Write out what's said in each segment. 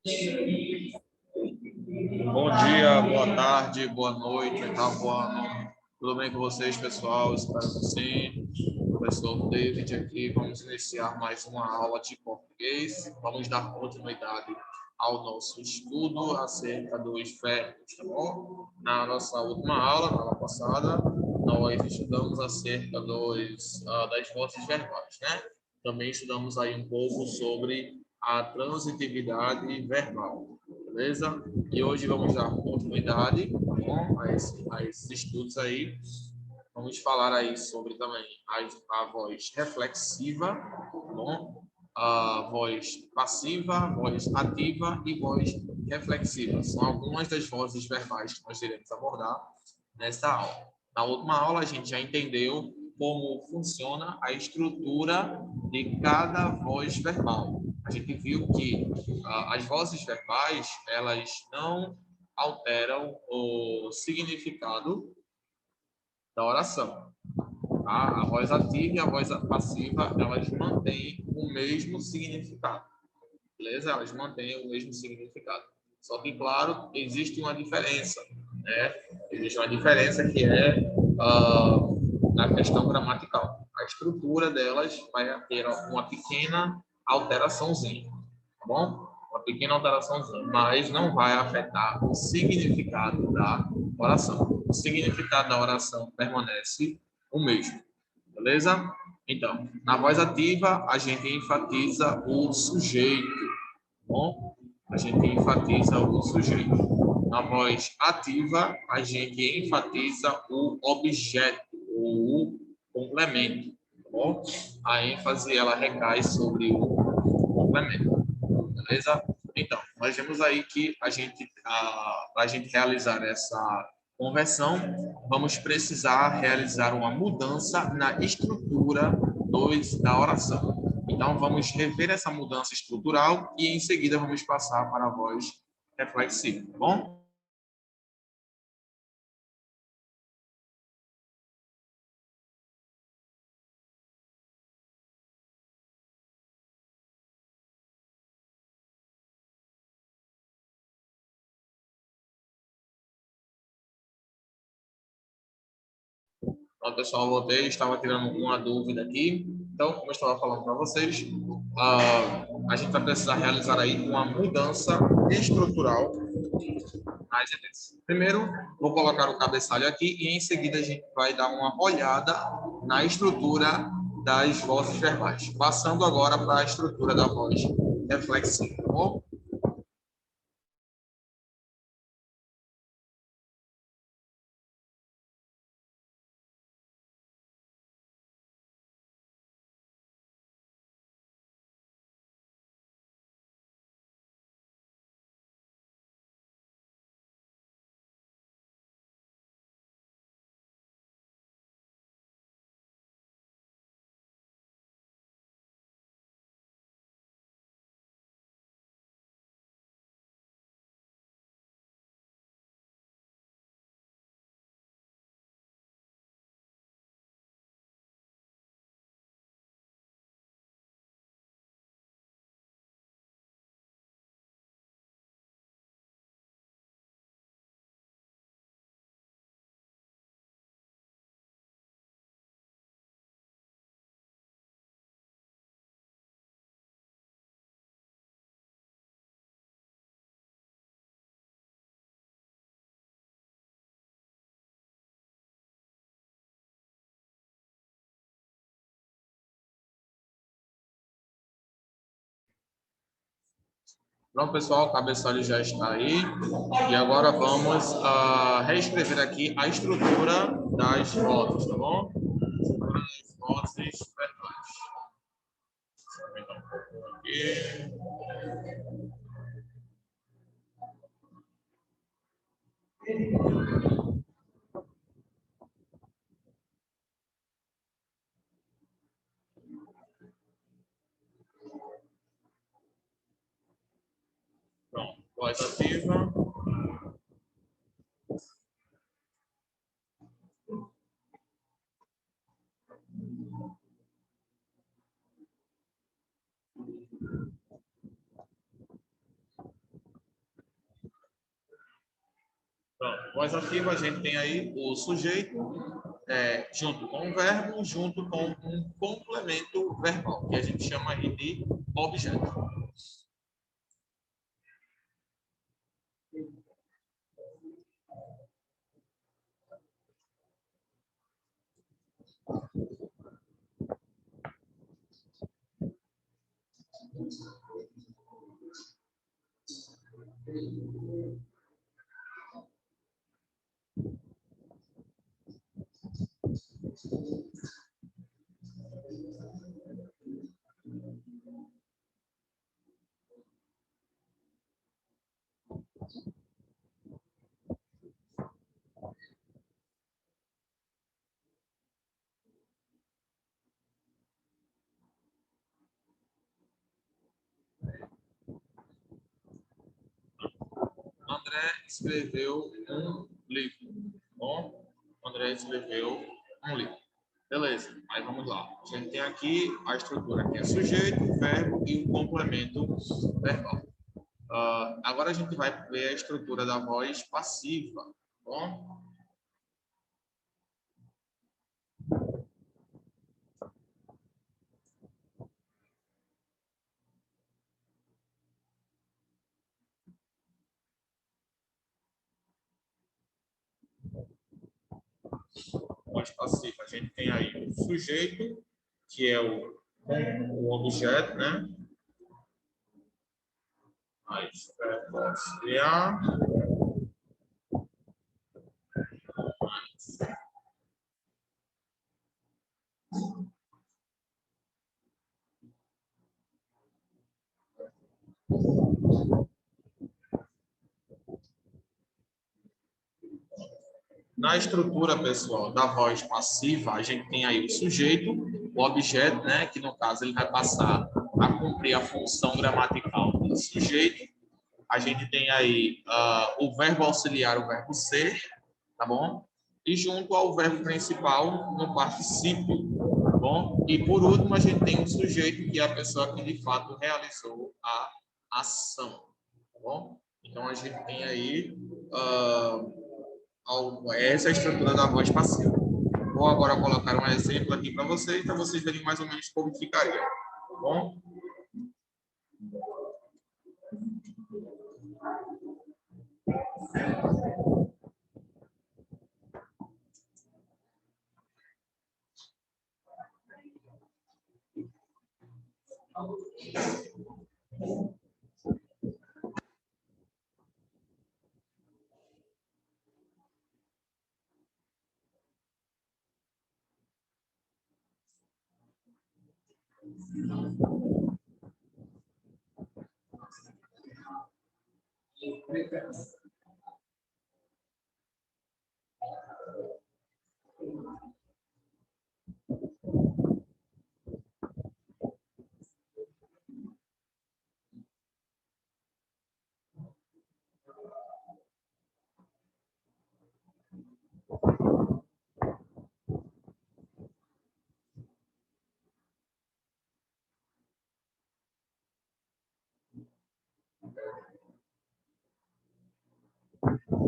Bom dia, boa tarde, boa noite, oitavo ano. Tudo bem com vocês, pessoal? Espero que sim. Professor David aqui. Vamos iniciar mais uma aula de português. Vamos dar continuidade ao nosso estudo acerca dos verbos, tá bom? Na nossa última aula, na aula passada, nós estudamos acerca das vozes verbais, né? Também estudamos aí um pouco sobre a transitividade verbal, beleza? E hoje vamos dar continuidade, tá bom, a esses estudos aí. Vamos falar aí sobre também a voz reflexiva, tá bom? A voz passiva, a voz ativa e voz reflexiva. São algumas das vozes verbais que nós iremos abordar nesta aula. Na última aula, a gente já entendeu como funciona a estrutura de cada voz verbal. A gente viu que as vozes verbais, elas não alteram o significado da oração. A voz ativa e a voz passiva, elas mantêm o mesmo significado, beleza? Elas mantêm o mesmo significado. Só que, claro, existe uma diferença, né? Existe uma diferença que é na questão gramatical. A estrutura delas vai ter uma pequena alteraçãozinha, tá bom? Uma pequena alteraçãozinha, mas não vai afetar o significado da oração. O significado da oração permanece o mesmo, beleza? Então, na voz ativa, a gente enfatiza o sujeito, tá bom? A gente enfatiza o sujeito. Na voz ativa, a gente enfatiza o objeto, o complemento, tá bom? A ênfase, ela recai sobre o complemento, beleza? Então, nós vemos aí que para a gente realizar essa conversão, vamos precisar realizar uma mudança na estrutura da oração. Então, vamos rever essa mudança estrutural e, em seguida, vamos passar para a voz reflexiva, tá bom? Então, pessoal, voltei, estava tirando uma dúvida aqui. Então, como eu estava falando para vocês, a gente vai precisar realizar aí uma mudança estrutural nas ideias. Primeiro, vou colocar o cabeçalho aqui e, em seguida, a gente vai dar uma olhada na estrutura das vozes verbais. Passando agora para a estrutura da voz reflexiva, tá bom? Pronto, pessoal, o cabeçalho já está aí. E agora vamos reescrever aqui a estrutura das vozes, tá bom? As vozes verbais. Deixa eu aumentar um pouco aqui. Pronto, voz ativa. Pronto. Voz ativa, a gente tem aí o sujeito junto com o verbo, junto com um complemento verbal, que a gente chama aí de objeto. André escreveu um livro. Bom, André escreveu um livro. Beleza, aí vamos lá. A gente tem aqui a estrutura, que é sujeito, verbo e o complemento verbal. Agora a gente vai ver a estrutura da voz passiva. Bom, voz passiva, a gente tem aí o sujeito, que é o objeto, né? Aí, verbo auxiliar. Na estrutura, pessoal, da voz passiva, a gente tem aí o sujeito, o objeto, né, que no caso ele vai passar a cumprir a função gramatical do sujeito. A gente tem aí o verbo auxiliar, o verbo ser, tá bom? E junto ao verbo principal no particípio, tá bom? E por último, a gente tem o sujeito, que é a pessoa que de fato realizou a ação, tá bom? Então a gente tem aí essa é a estrutura da voz passiva. Vou agora colocar um exemplo aqui para vocês verem mais ou menos como ficaria. Tá bom?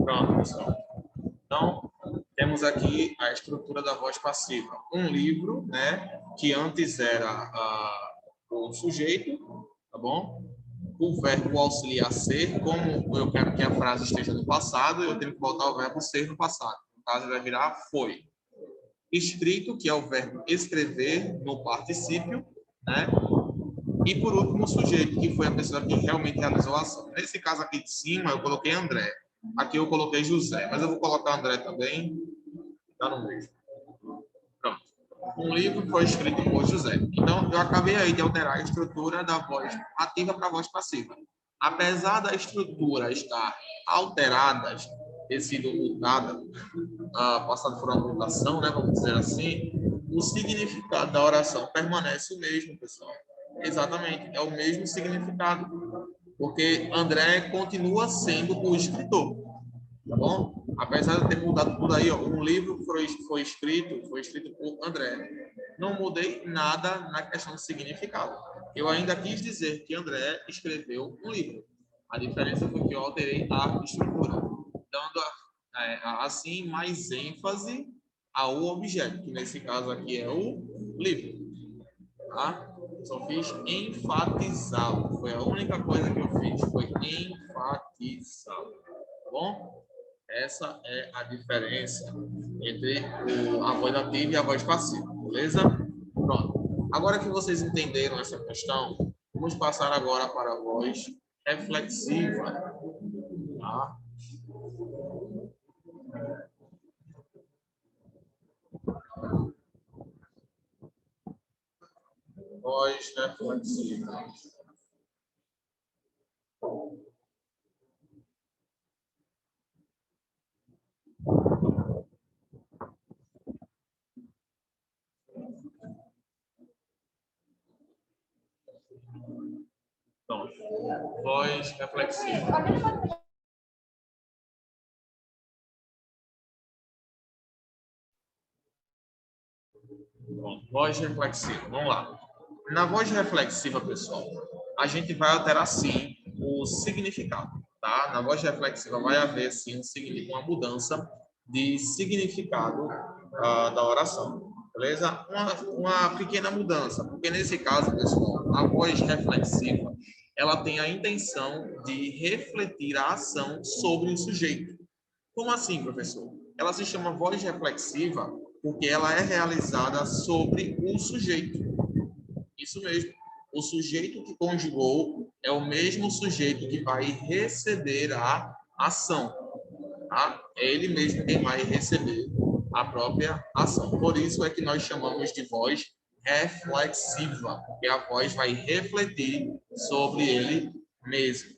Pronto, pessoal. Então, temos aqui a estrutura da voz passiva. Um livro, né, que antes era o sujeito, tá bom? O verbo auxiliar ser, como eu quero que a frase esteja no passado, eu tenho que botar o verbo ser no passado. No caso, vai virar foi. Escrito, que é o verbo escrever no particípio, né? E por último, o sujeito, que foi a pessoa que realmente realizou a ação. Nesse caso aqui de cima, eu coloquei André. Aqui eu coloquei José, mas eu vou colocar André também, tá no mesmo. Pronto. Um livro foi escrito por José. Então, eu acabei aí de alterar a estrutura da voz ativa para a voz passiva. Apesar da estrutura estar alterada, ter sido mudada, passado por uma mutação, né, vamos dizer assim, o significado da oração permanece o mesmo, pessoal. Exatamente, é o mesmo significado, porque André continua sendo o escritor, tá bom? Apesar de ter mudado tudo aí, ó, um livro foi escrito por André. Não mudei nada na questão de significado. Eu ainda quis dizer que André escreveu um livro. A diferença foi que eu alterei a estrutura, dando assim mais ênfase ao objeto, que nesse caso aqui é o livro. Tá? Só fiz enfatizá-lo. Foi a única coisa que eu fiz, foi enfatizá-lo. Tá bom? Essa é a diferença entre a voz ativa e a voz passiva, beleza? Pronto. Agora que vocês entenderam essa questão, vamos passar agora para a voz reflexiva. Tá? Voz reflexiva. Pronto. Voz reflexiva. Pronto. Voz reflexiva. Vamos lá. Na voz reflexiva, pessoal, a gente vai alterar, sim, o significado. Tá? Na voz reflexiva vai haver, sim, uma mudança de significado da oração. Beleza? Uma pequena mudança, porque nesse caso, pessoal, a voz reflexiva, ela tem a intenção de refletir a ação sobre o sujeito. Como assim, professor? Ela se chama voz reflexiva porque ela é realizada sobre o sujeito. Isso mesmo. O sujeito que conjugou é o mesmo sujeito que vai receber a ação. Tá? É ele mesmo quem vai receber a própria ação. Por isso é que nós chamamos de voz reflexiva, porque a voz vai refletir sobre ele mesmo.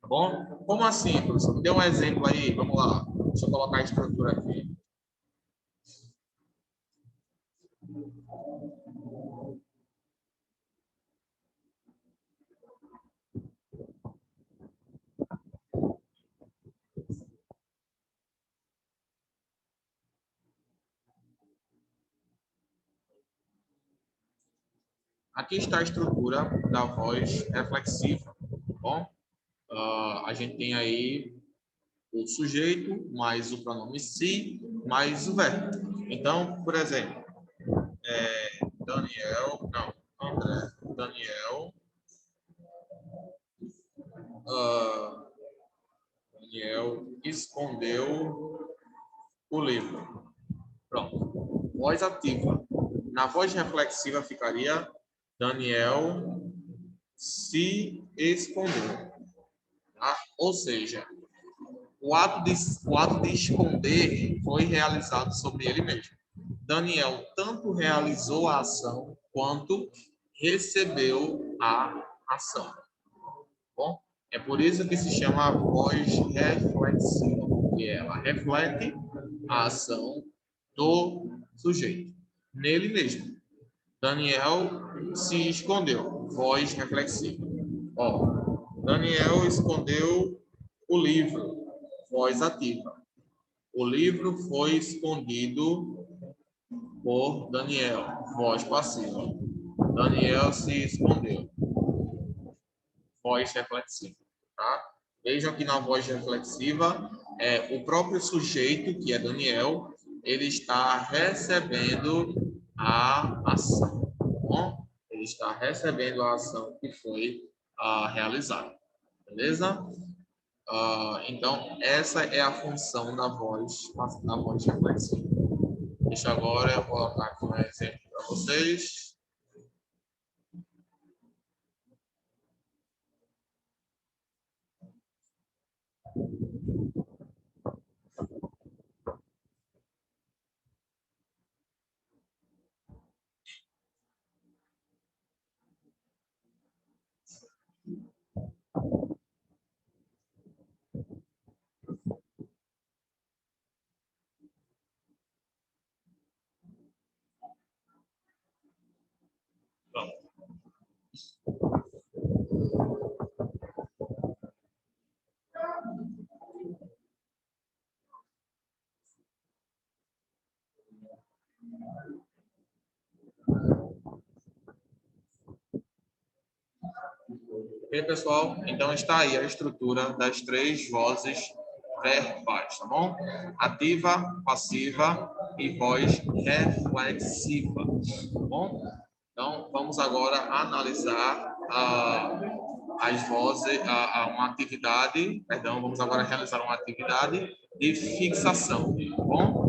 Tá bom? Como assim, professor? Me dê um exemplo aí. Vamos lá. Deixa eu colocar a estrutura aqui. Aqui está a estrutura da voz reflexiva, tá bom? A gente tem aí o sujeito, mais o pronome se, mais o verbo. Então, por exemplo, Daniel, não, André, Daniel, uh, Daniel escondeu o livro. Pronto. Voz ativa. Na voz reflexiva ficaria Daniel se escondeu. Tá? Ou seja, o ato de esconder foi realizado sobre ele mesmo. Daniel tanto realizou a ação quanto recebeu a ação. Bom, é por isso que se chama a voz reflexiva, porque ela reflete a ação do sujeito nele mesmo. Daniel se escondeu, voz reflexiva. Ó, Daniel escondeu o livro, voz ativa. O livro foi escondido por Daniel, voz passiva. Daniel se escondeu, voz reflexiva. Tá? Vejam que na voz reflexiva, o próprio sujeito, que é Daniel, ele está recebendo a ação. Tá bom? Ele está recebendo a ação que foi realizada. Beleza? Então, essa é a função da voz reflexiva. Deixa agora eu colocar aqui um exemplo para vocês. Pronto. Ok, pessoal? Então está aí a estrutura das três vozes verbais, tá bom? Ativa, passiva e voz reflexiva, tá bom? Então, vamos agora analisar as vozes, uma atividade, perdão, vamos agora realizar uma atividade de fixação, tá bom?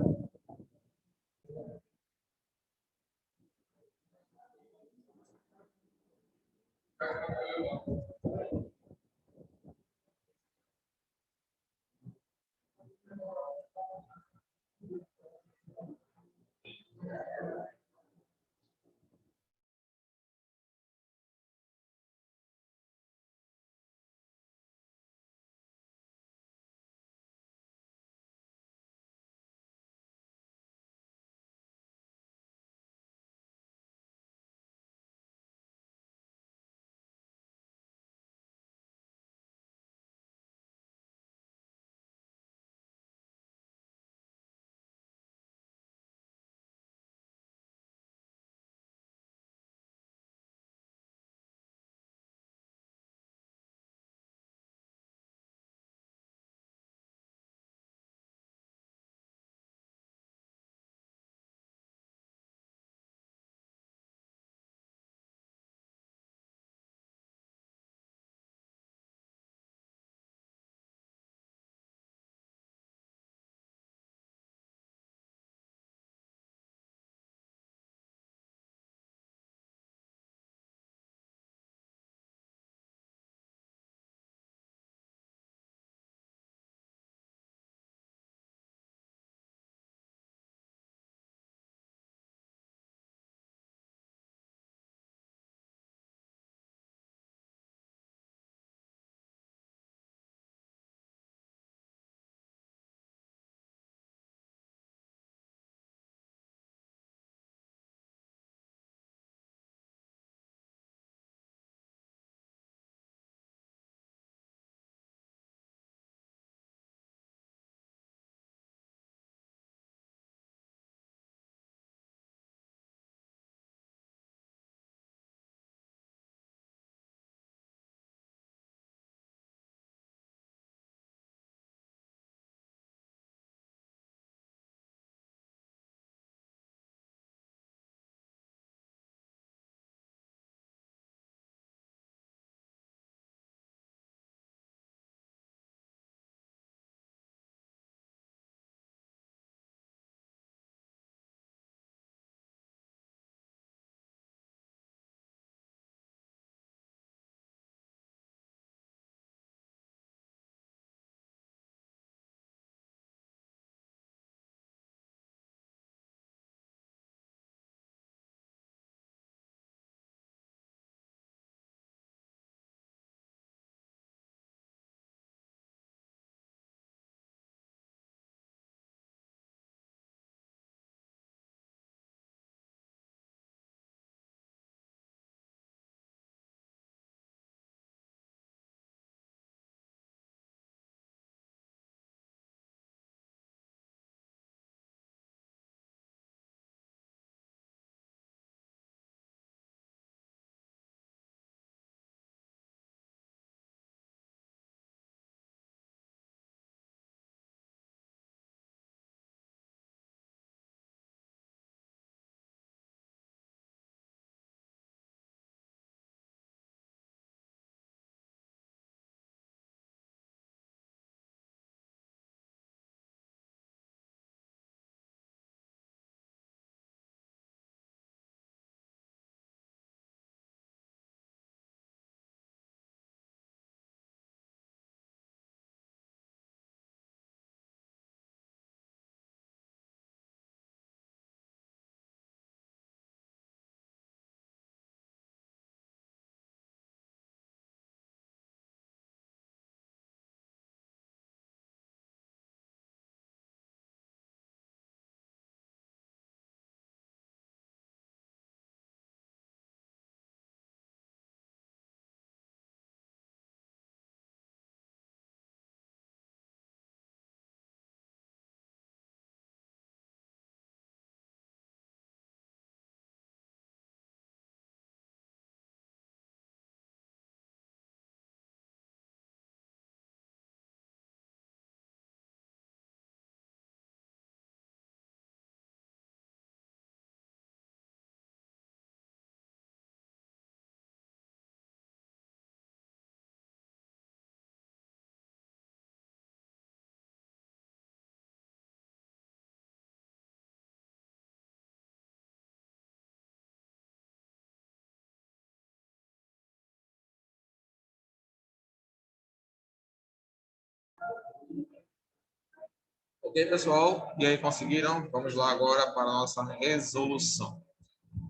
Ok, pessoal? E aí, conseguiram? Vamos lá agora para a nossa resolução.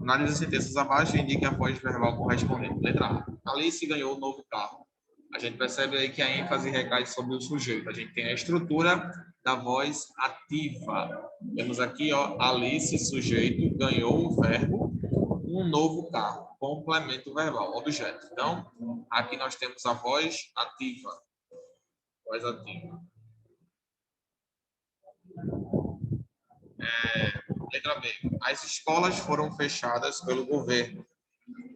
Analise as sentenças abaixo e indique a voz verbal correspondente. Letra A. Alice ganhou um novo carro. A gente percebe aí que a ênfase recai sobre o sujeito. A gente tem a estrutura da voz ativa. Temos aqui, ó, Alice, sujeito, ganhou o verbo, um novo carro. Complemento verbal, objeto. Então, aqui nós temos a voz ativa. Voz ativa. Letra B. As escolas foram fechadas pelo governo.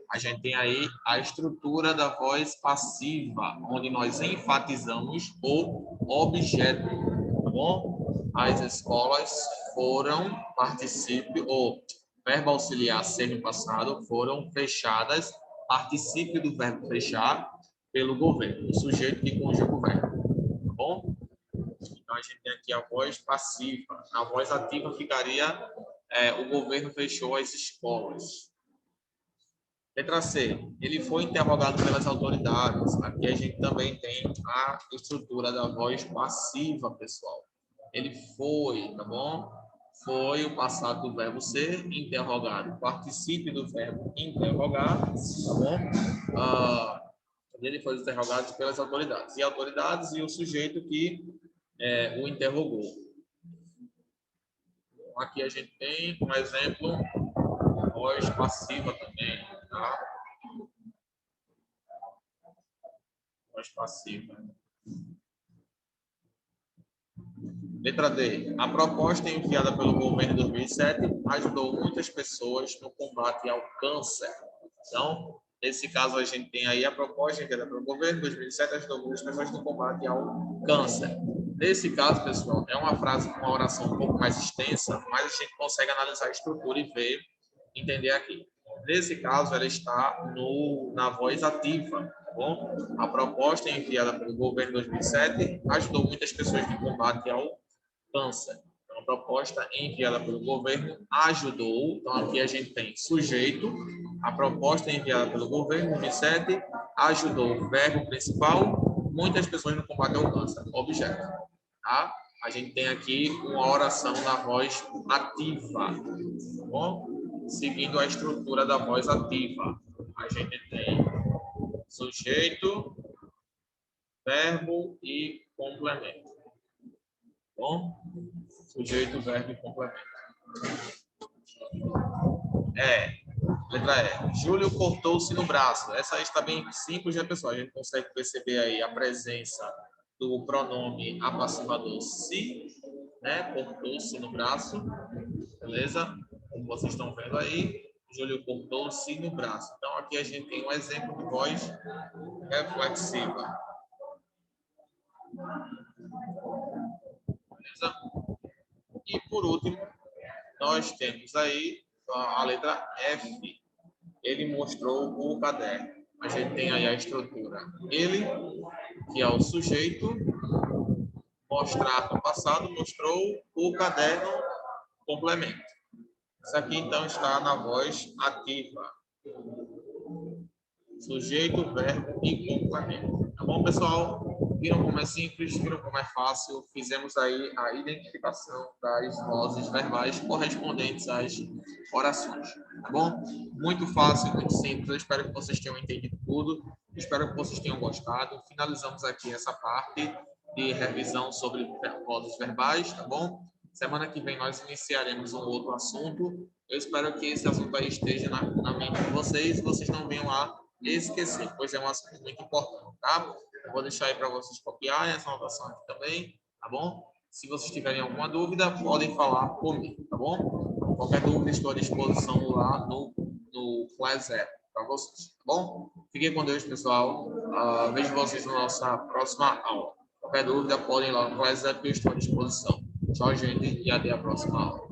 A gente tem aí a estrutura da voz passiva, onde nós enfatizamos o objeto, tá bom? As escolas foram, participe, ou verbo auxiliar sendo passado, foram fechadas, participe do verbo fechar, pelo governo, o sujeito que conjuga o verbo, tá bom? Então, a gente tem aqui a voz passiva. A voz ativa ficaria, o governo fechou as escolas. Letra C. Ele foi interrogado pelas autoridades. Aqui a gente também tem a estrutura da voz passiva, pessoal. Ele foi, tá bom? Foi o passado do verbo ser, interrogado. Participe do verbo interrogar, tá bom? Ele foi interrogado pelas autoridades. E autoridades e o sujeito que o interrogou. Aqui a gente tem um exemplo, voz passiva também, tá? Voz passiva. Letra D. A proposta enviada pelo governo em 2007 ajudou muitas pessoas no combate ao câncer. Então, nesse caso, a gente tem aí a proposta enviada pelo governo em 2007 ajudou muitas pessoas no combate ao câncer. Nesse caso, pessoal, é uma frase com uma oração um pouco mais extensa, mas a gente consegue analisar a estrutura e ver, entender aqui. Nesse caso, ela está na voz ativa, tá bom? A proposta enviada pelo governo em 2007 ajudou muitas pessoas no combate ao câncer. Então, a proposta enviada pelo governo ajudou. Então, aqui a gente tem sujeito, a proposta enviada pelo governo em 2007 ajudou o verbo principal, muitas pessoas no combate ao câncer, objeto. Tá? A gente tem aqui uma oração na voz ativa, tá bom? Seguindo a estrutura da voz ativa. A gente tem sujeito, verbo e complemento. Bom? Sujeito, verbo e complemento. Letra E. Júlio cortou-se no braço. Essa aí está bem simples, né, pessoal? A gente consegue perceber aí a presença do pronome apassivador se, né? Cortou-se no braço. Beleza? Como vocês estão vendo aí, Júlio cortou-se no braço. Então, aqui a gente tem um exemplo de voz reflexiva. Beleza? E, por último, nós temos aí a letra F. Ele mostrou o caderno. A gente tem aí a estrutura. Ele, que é o sujeito, mostrar no passado, mostrou o caderno, complemento. Isso aqui, então, está na voz ativa. Sujeito, verbo e complemento. Tá bom, pessoal? Viram como é simples, viram como é fácil. Fizemos aí a identificação das vozes verbais correspondentes às orações. Tá bom? Muito fácil, muito simples. Eu espero que vocês tenham entendido tudo. Espero que vocês tenham gostado. Finalizamos aqui essa parte de revisão sobre vozes verbais, tá bom? Semana que vem nós iniciaremos um outro assunto. Eu espero que esse assunto aí esteja na mente de vocês e vocês não venham a esquecer, pois é um assunto muito importante, tá? Eu vou deixar aí para vocês copiarem essa anotação aqui também, tá bom? Se vocês tiverem alguma dúvida, podem falar comigo, tá bom? Qualquer dúvida, estou à disposição lá no Class App para vocês, tá bom? Fiquem com Deus, pessoal. Vejo vocês na nossa próxima aula. Qualquer dúvida, podem ir lá no Class App, eu estou à disposição. Tchau, gente, e até a próxima aula.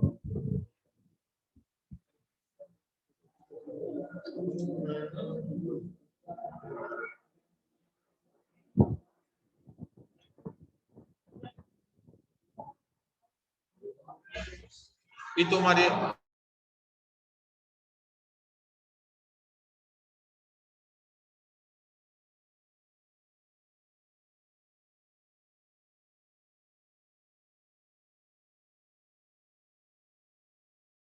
Vitor Maria.